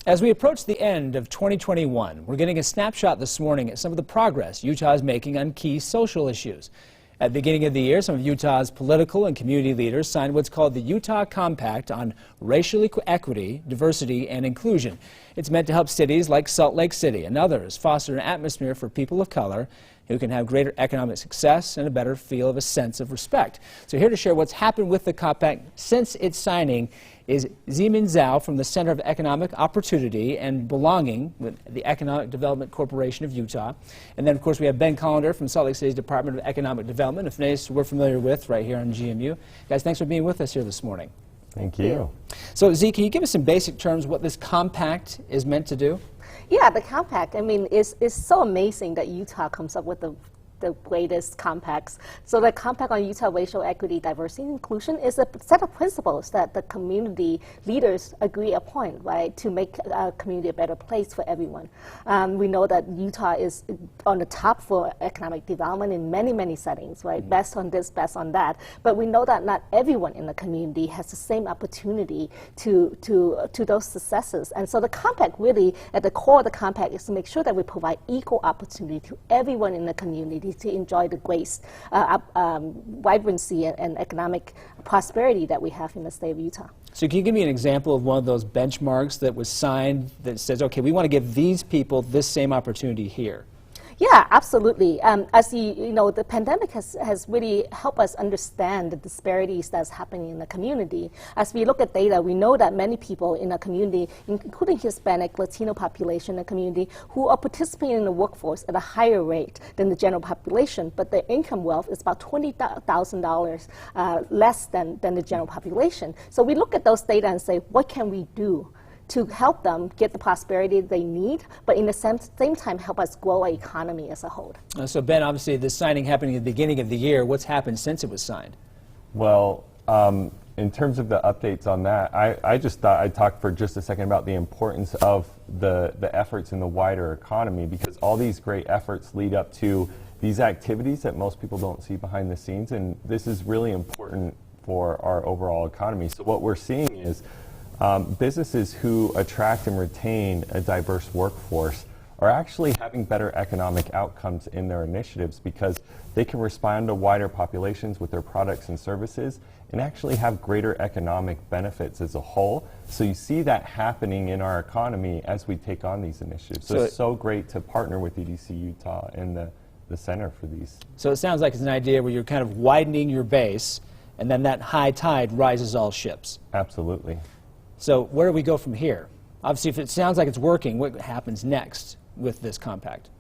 As we approach the end of 2021, we're getting a snapshot this morning at some of the progress Utah is making on key social issues. At the beginning of the year, some of Utah's political and community leaders signed what's called the Utah Compact on Racial Equity, Diversity, and Inclusion. It's meant to help cities like Salt Lake City and others foster an atmosphere for people of color who can have greater economic success and a better feel of a sense of respect. So here to share what's happened with the compact since its signing is Zemin Zhao from the Center of Economic Opportunity and Belonging with the Economic Development Corporation of Utah. And then, of course, we have Ben Collender from Salt Lake City's Department of Economic Development, a face we're familiar with right here on GMU. Guys, thanks for being with us here this morning. Thank you. So, Z, can you give us some basic terms what this compact is meant to do? Yeah, the compact, I mean, is so amazing that Utah comes up with the latest compacts. So the Compact on Utah Racial Equity, Diversity, and Inclusion is a set of principles that the community leaders agree upon, right, to make our community a better place for everyone. We know that Utah is on the top for economic development in many, many settings, right, best on this, best on that. But we know that not everyone in the community has the same opportunity to those successes. And so the Compact really, at the core of the Compact, is to make sure that we provide equal opportunity to everyone in the community to enjoy the great vibrancy and economic prosperity that we have in the state of Utah. So can you give me an example of one of those benchmarks that was signed that says, okay, we want to give these people this same opportunity here? Yeah, absolutely. As you know, the pandemic has really helped us understand the disparities that's happening in the community. As we look at data, we know that many people in the community, including Hispanic, Latino population in the community, who are participating in the workforce at a higher rate than the general population, but their income wealth is about $20,000 less than the general population. So we look at those data and say, what can we do to help them get the prosperity they need, but in the same time help us grow our economy as a whole. So Ben, obviously this signing happening at the beginning of the year. What's happened since it was signed? Well, in terms of the updates on that, I just thought I'd talk for just a second about the importance of the efforts in the wider economy, because all these great efforts lead up to these activities that most people don't see behind the scenes, and this is really important for our overall economy. So what we're seeing is businesses who attract and retain a diverse workforce are actually having better economic outcomes in their initiatives because they can respond to wider populations with their products and services and actually have greater economic benefits as a whole. So you see that happening in our economy as we take on these initiatives. So it's so great to partner with EDC Utah and the center for these. So it sounds like it's an idea where you're kind of widening your base and then that high tide rises all ships. Absolutely. So where do we go from here? Obviously, if it sounds like it's working, what happens next with this compact?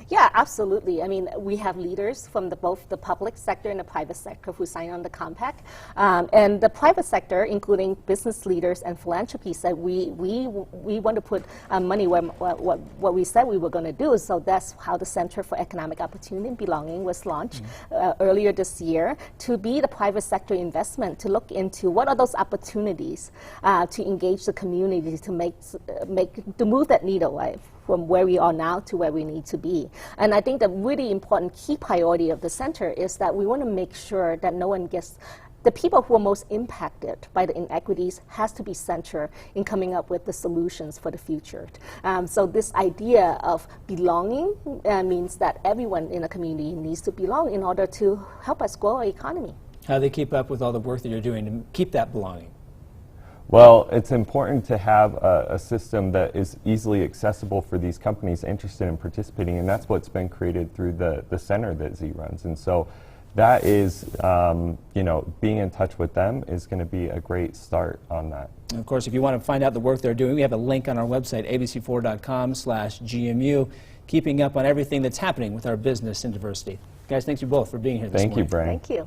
Yeah, absolutely. I mean, we have leaders from both the public sector and the private sector who sign on the compact. And the private sector, including business leaders and philanthropy, said we want to put money where what we said we were going to do. So that's how the Center for Economic Opportunity and Belonging was launched earlier this year, to be the private sector investment, to look into what are those opportunities to engage the community to move that needle, right, from where we are now to where we need to be. And I think the really important key priority of the center is that we want to make sure that no one gets, the people who are most impacted by the inequities has to be centered in coming up with the solutions for the future. So this idea of belonging means that everyone in the community needs to belong in order to help us grow our economy. How do they keep up with all the work that you're doing to keep that belonging? Well, it's important to have a system that is easily accessible for these companies interested in participating, and that's what's been created through the center that Z runs. And so that is, you know, being in touch with them is going to be a great start on that. And of course, if you want to find out the work they're doing, we have a link on our website, abc4.com/GMU, keeping up on everything that's happening with our business and diversity. Guys, thanks you both for being here this morning. Thank you, Brian. Thank you.